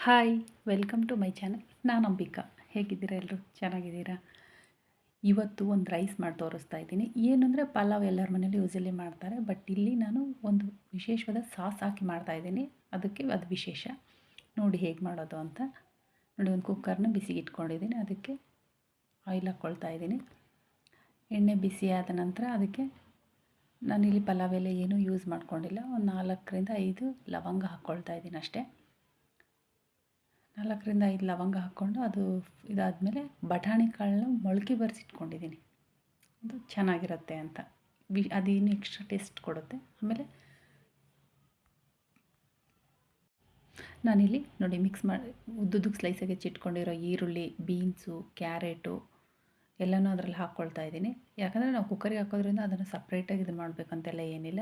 Hi welcome to my channel. ನಾನು ಅಂಬಿಕಾ. ಹೇಗಿದ್ದೀರಾ ಎಲ್ಲರೂ? ಚೆನ್ನಾಗಿದ್ದೀರಾ? ಇವತ್ತು ಒಂದು ರೈಸ್ ಮಾಡಿ ತೋರಿಸ್ತಾ ಇದ್ದೀನಿ. ಏನಂದರೆ ಪಲಾವ್ ಎಲ್ಲರ ಮನೇಲಿ ಯೂಸಲಿ ಮಾಡ್ತಾರೆ, ಬಟ್ ಇಲ್ಲಿ ನಾನು ಒಂದು ವಿಶೇಷವಾದ ಸಾಸ್ ಹಾಕಿ ಮಾಡ್ತಾಯಿದ್ದೀನಿ. ಅದಕ್ಕೆ ಅದು ವಿಶೇಷ. ನೋಡಿ ಹೇಗೆ ಮಾಡೋದು ಅಂತ. ನೋಡಿ, ಒಂದು ಕುಕ್ಕರ್ನ ಬಿಸಿಗೆ ಇಟ್ಕೊಂಡಿದ್ದೀನಿ. ಅದಕ್ಕೆ ಆಯಿಲ್ ಹಾಕ್ಕೊಳ್ತಾ ಇದ್ದೀನಿ. ಎಣ್ಣೆ ಬಿಸಿ ಆದ ನಂತರ ಅದಕ್ಕೆ ನಾನಿಲ್ಲಿ ಪಲಾವ್ ಎಲೆ ಏನೂ ಯೂಸ್ ಮಾಡ್ಕೊಂಡಿಲ್ಲ. ಒಂದು 4ರಿಂದ 5 ಲವಂಗ ಹಾಕ್ಕೊಳ್ತಾ ಇದ್ದೀನಿ ಅಷ್ಟೇ. 4ರಿಂದ 5 ಲವಂಗ ಹಾಕ್ಕೊಂಡು ಅದು ಇದಾದಮೇಲೆ ಬಟಾಣಿ ಕಾಳನ್ನ ಮೊಳಕೆ ಬರೆಸಿಟ್ಕೊಂಡಿದ್ದೀನಿ. ಅದು ಚೆನ್ನಾಗಿರುತ್ತೆ ಅಂತ, ಅದೇನು ಎಕ್ಸ್ಟ್ರಾ ಟೇಸ್ಟ್ ಕೊಡುತ್ತೆ. ಆಮೇಲೆ ನಾನಿಲ್ಲಿ ನೋಡಿ ಮಿಕ್ಸ್ ಮಾಡಿ ಉದ್ದುದ್ದಕ್ಕೆ ಸ್ಲೈಸಾಗಿ ಹೆಚ್ಚಿಟ್ಕೊಂಡಿರೋ ಈರುಳ್ಳಿ, ಬೀನ್ಸು, ಕ್ಯಾರೆಟು ಎಲ್ಲನೂ ಅದರಲ್ಲಿ ಹಾಕ್ಕೊಳ್ತಾ ಇದ್ದೀನಿ. ಯಾಕಂದರೆ ನಾವು ಕುಕ್ಕರಿಗೆ ಹಾಕೋದ್ರಿಂದ ಅದನ್ನು ಸಪ್ರೇಟಾಗಿ ಇದು ಮಾಡಬೇಕಂತೆಲ್ಲ ಏನಿಲ್ಲ.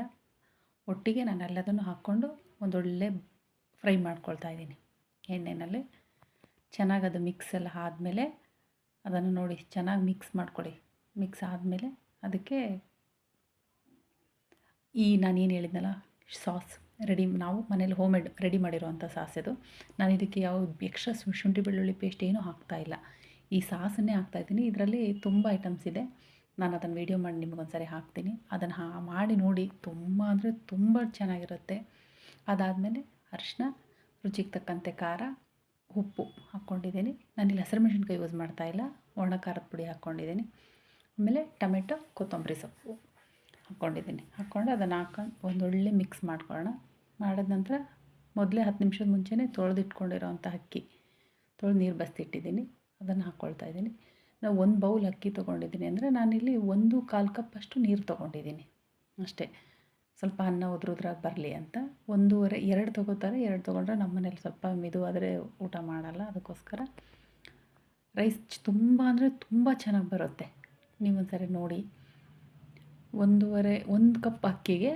ಒಟ್ಟಿಗೆ ನಾನು ಎಲ್ಲದನ್ನು ಹಾಕ್ಕೊಂಡು ಒಂದೊಳ್ಳೆ ಫ್ರೈ ಮಾಡ್ಕೊಳ್ತಾ ಇದ್ದೀನಿ ಎಣ್ಣೆಯಲ್ಲಿ. ಚೆನ್ನಾಗಿ ಅದು ಮಿಕ್ಸ್ ಎಲ್ಲ ಆದಮೇಲೆ ಅದನ್ನು ನೋಡಿ ಚೆನ್ನಾಗಿ ಮಿಕ್ಸ್ ಮಾಡ್ಕೊಳ್ಳಿ. ಮಿಕ್ಸ್ ಆದಮೇಲೆ ಅದಕ್ಕೆ ನಾನೇನು ಹೇಳಿದ್ನಲ್ಲ ಸಾಸ್ ನಾವು ಮನೇಲಿ ಹೋಮ್ಮೇಡ್ ರೆಡಿ ಮಾಡಿರೋವಂಥ ಸಾಸ್ ಇದು. ನಾನು ಇದಕ್ಕೆ ಯಾವ ಎಕ್ಸ್ಟ್ರಾ ಶುಂಠಿ ಬೆಳ್ಳುಳ್ಳಿ ಪೇಸ್ಟ್ ಏನೂ ಹಾಕ್ತಾಯಿಲ್ಲ. ಈ ಸಾಸನ್ನೇ ಹಾಕ್ತಾಯಿದ್ದೀನಿ. ಇದರಲ್ಲಿ ತುಂಬ ಐಟಮ್ಸ್ ಇದೆ. ನಾನು ಅದನ್ನು ವೀಡಿಯೋ ಮಾಡಿ ನಿಮಗೊಂದು ಸಾರಿ ಹಾಕ್ತೀನಿ. ಅದನ್ನು ಮಾಡಿ ನೋಡಿ. ತುಂಬ ಅಂದರೆ ತುಂಬ ಚೆನ್ನಾಗಿರುತ್ತೆ. ಅದಾದಮೇಲೆ ಅರಿಶಿನ, ರುಚಿಗೆ ತಕ್ಕಂತೆ ಖಾರ, ಉಪ್ಪು ಹಾಕ್ಕೊಂಡಿದ್ದೀನಿ. ನಾನಿಲ್ಲಿ ಹಸಿರುಮೆಣಸಿನ್ಕಾಯಿ ಯೂಸ್ ಮಾಡ್ತಾಯಿಲ್ಲ, ಒಣ ಖಾರದ ಪುಡಿ ಹಾಕ್ಕೊಂಡಿದ್ದೀನಿ. ಆಮೇಲೆ ಟೊಮೆಟೊ, ಕೊತ್ತಂಬರಿ ಸೊಪ್ಪು ಹಾಕ್ಕೊಂಡಿದ್ದೀನಿ. ಹಾಕ್ಕೊಂಡು ಅದನ್ನು ಹಾಕ್ಕೊಂಡು ಒಂದೊಳ್ಳೆ ಮಿಕ್ಸ್ ಮಾಡ್ಕೊಳ್ಳೋಣ. ಮಾಡಿದ ನಂತರ ಮೊದಲೇ 10 ನಿಮಿಷದ ಮುಂಚೆನೇ ತೊಳೆದಿಟ್ಕೊಂಡಿರೋವಂಥ ಅಕ್ಕಿ ತೊಳೆದು ನೀರು ಬಸ್ತಿಟ್ಟಿದ್ದೀನಿ, ಅದನ್ನು ಹಾಕ್ಕೊಳ್ತಾ ಇದ್ದೀನಿ. ನಾವು 1 ಬೌಲ್ ಅಕ್ಕಿ ತೊಗೊಂಡಿದ್ದೀನಿ ಅಂದರೆ ನಾನಿಲ್ಲಿ 1/4 ಕಪ್ ಅಷ್ಟು ನೀರು ತೊಗೊಂಡಿದ್ದೀನಿ ಅಷ್ಟೇ. ಸ್ವಲ್ಪ ಅನ್ನ ಉದ್ರಾಗಿ ಬರಲಿ ಅಂತ. 1.5 2 ತೊಗೋತಾರೆ. 2 ತೊಗೊಂಡ್ರೆ ನಮ್ಮ ಮನೇಲಿ ಸ್ವಲ್ಪ ಮಿದುವಾದರೆ ಊಟ ಮಾಡಲ್ಲ. ಅದಕ್ಕೋಸ್ಕರ ರೈಸ್ ತುಂಬ ಅಂದರೆ ತುಂಬ ಚೆನ್ನಾಗಿ ಬರುತ್ತೆ. ನೀವೊಂದು ಸಾರಿ ನೋಡಿ. 1 ಕಪ್ ಅಕ್ಕಿಗೆ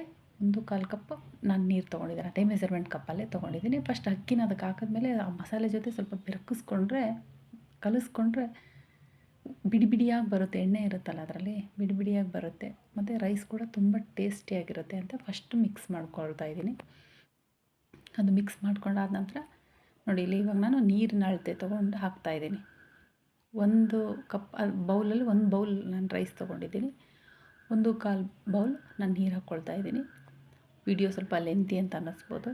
1/4 ಕಪ್ ನಾನು ನೀರು ತೊಗೊಂಡಿದ್ದೀನಿ. ಅದೇ ಮೆಸರ್ಮೆಂಟ್ ಕಪ್ಪಲ್ಲೇ ತೊಗೊಂಡಿದ್ದೀನಿ. ಫಸ್ಟ್ ಅಕ್ಕಿನ ಅದಕ್ಕೆ ಹಾಕಿದ್ಮೇಲೆ ಆ ಮಸಾಲೆ ಜೊತೆ ಸ್ವಲ್ಪ ಕಲಿಸ್ಕೊಂಡ್ರೆ ಬಿಡಿ ಬಿಡಿಯಾಗಿ ಬರುತ್ತೆ. ಎಣ್ಣೆ ಇರುತ್ತಲ್ಲ ಅದರಲ್ಲಿ ಬಿಡಿ ಬಿಡಿಯಾಗಿ ಬರುತ್ತೆ. ಮತ್ತು ರೈಸ್ ಕೂಡ ತುಂಬ ಟೇಸ್ಟಿಯಾಗಿರುತ್ತೆ ಅಂತ ಫಸ್ಟ್ ಮಿಕ್ಸ್ ಮಾಡ್ಕೊಳ್ತಾ ಇದ್ದೀನಿ. ಅದು ಮಿಕ್ಸ್ ಮಾಡ್ಕೊಂಡಾದ ನಂತರ ನೋಡಿ, ಇಲ್ಲಿ ಇವಾಗ ನಾನು ನೀರಿನ ಅಳತೆ ತೊಗೊಂಡು ಹಾಕ್ತಾಯಿದ್ದೀನಿ. 1 ಕಪ್ ಬೌಲಲ್ಲಿ 1 ಬೌಲ್ ನಾನು ರೈಸ್ ತೊಗೊಂಡಿದ್ದೀನಿ. 1/4 ಬೌಲ್ ನಾನು ನೀರು ಹಾಕ್ಕೊಳ್ತಾ ಇದ್ದೀನಿ. ವಿಡಿಯೋ ಸ್ವಲ್ಪ ಲೆಂತಿ ಅಂತ ಅನ್ನಿಸ್ಬೋದು.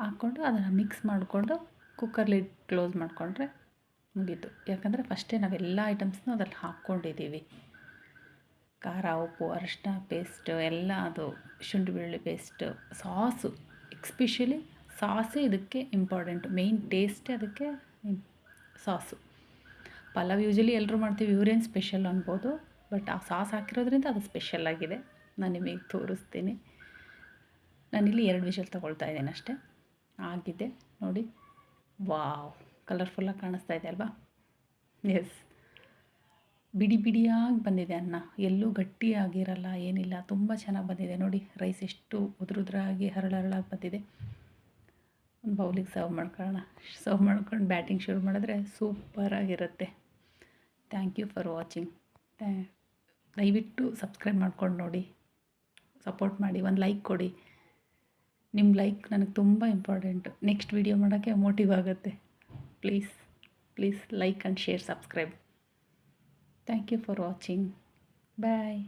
ಹಾಕ್ಕೊಂಡು ಅದನ್ನು ಮಿಕ್ಸ್ ಮಾಡಿಕೊಂಡು ಕುಕ್ಕರ್ ಲಿಡ್ ಕ್ಲೋಸ್ ಮಾಡಿಕೊಂಡ್ರೆ ಮುಗೀತು. ಯಾಕಂದರೆ ಫಸ್ಟೇ ನಾವೆಲ್ಲ ಐಟಮ್ಸ್ನೂ ಅದ್ರಲ್ಲಿ ಹಾಕ್ಕೊಂಡಿದ್ದೀವಿ. ಖಾರ, ಉಪ್ಪು, ಅರಿಶಿನ ಪೇಸ್ಟು ಎಲ್ಲ, ಅದು ಶುಂಠಿ ಬೆಳ್ಳುಳ್ಳಿ ಪೇಸ್ಟು, ಸಾಸು, ಎಕ್ಸ್ಪೆಷಲಿ ಸಾಸೇ ಇದಕ್ಕೆ ಇಂಪಾರ್ಟೆಂಟು. ಮೇಯ್ನ್ ಟೇಸ್ಟೇ ಅದಕ್ಕೆ ಸಾಸು. ಪಲಾವ್ ಯೂಶಲಿ ಎಲ್ಲರೂ ಮಾಡ್ತೀವಿ, ಇವರೇನು ಸ್ಪೆಷಲ್ ಅನ್ಬೋದು, ಬಟ್ ಆ ಸಾಸ್ ಹಾಕಿರೋದ್ರಿಂದ ಅದು ಸ್ಪೆಷಲ್ ಆಗಿದೆ. ನಾನು ನಿಮಗೆ ತೋರಿಸ್ತೀನಿ. ನಾನಿಲ್ಲಿ 2 ವಿಷಲ್ ತೊಗೊಳ್ತಾ ಇದ್ದೀನಿ ಅಷ್ಟೇ. ಆಗಿದೆ ನೋಡಿ. ವಾವ್, ಕಲರ್ಫುಲ್ಲಾಗಿ ಕಾಣಿಸ್ತಾ ಇದೆ ಅಲ್ವಾ? ಎಸ್, ಬಿಡಿ ಬಿಡಿಯಾಗಿ ಬಂದಿದೆ ಅನ್ನ. ಎಲ್ಲೂ ಗಟ್ಟಿಯಾಗಿರಲ್ಲ, ಏನಿಲ್ಲ, ತುಂಬ ಚೆನ್ನಾಗಿ ಬಂದಿದೆ ನೋಡಿ. ರೈಸ್ ಎಷ್ಟು ಉದುರಾಗಿ ಹರಳಾಗಿ ಬಂದಿದೆ. ಒಂದು ಬೌಲಿಗೆ ಸರ್ವ್ ಮಾಡ್ಕೊಂಡು ಬ್ಯಾಟಿಂಗ್ ಶುರು ಮಾಡಿದ್ರೆ ಸೂಪರಾಗಿರುತ್ತೆ. Thank you for watching. ದಯವಿಟ್ಟು ಸಬ್ಸ್ಕ್ರೈಬ್ ಮಾಡ್ಕೊಂಡು ನೋಡಿ, ಸಪೋರ್ಟ್ ಮಾಡಿ, ಒಂದು ಲೈಕ್ ಕೊಡಿ. ನಿಮ್ಮ ಲೈಕ್ ನನಗೆ ತುಂಬ ಇಂಪಾರ್ಟೆಂಟು. ನೆಕ್ಸ್ಟ್ ವೀಡಿಯೋ ಮಾಡೋಕ್ಕೆ ಮೋಟಿವ್ ಆಗುತ್ತೆ. Please like and share, subscribe. Thank you for watching. Bye.